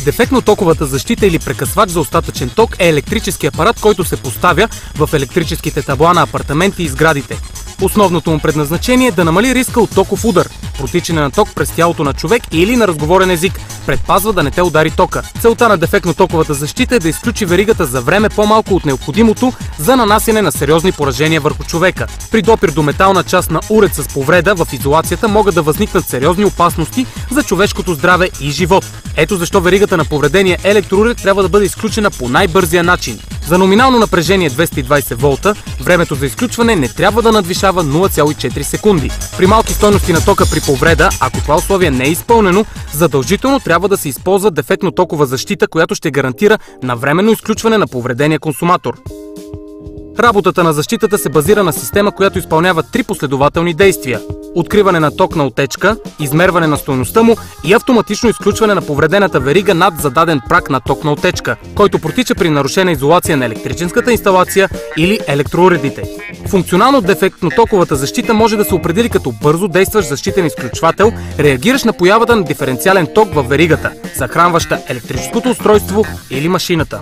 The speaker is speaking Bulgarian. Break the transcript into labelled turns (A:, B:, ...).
A: Дефектно-токовата защита или прекъсвач за остатъчен ток е електрически апарат, който се поставя в електрическите табла на апартаменти и сградите. Основното му предназначение е да намали риска от токов удар, протичане на ток през тялото на човек или на разговорен език, предпазва да не те удари тока. Целта на дефектно-токовата защита е да изключи веригата за време по-малко от необходимото за нанасяне на сериозни поражения върху човека. При допир до метална част на уред с повреда в изолацията могат да възникнат сериозни опасности за човешкото здраве и живот. Ето защо веригата на повредения електроуред трябва да бъде изключена по най-бързия начин. За номинално напрежение 220 волта, времето за изключване не трябва да надвишава 0,4 секунди. При малки стойности на тока при повреда, ако това условие не е изпълнено, задължително трябва да се използва дефектно-токова защита, която ще гарантира навременно изключване на повредения консуматор. Работата на защитата се базира на система, която изпълнява 3 последователни действия: откриване на токна отечка, измерване на стойността му и автоматично изключване на повредената верига над зададен праг на токна отечка, който протича при нарушена изолация на електрическата инсталация или електроуредите. Функционално дефектно-токовата защита може да се определи като бързо действащ защитен изключвател, реагиращ на появата на диференциален ток във веригата, захранваща електрическото устройство или машината.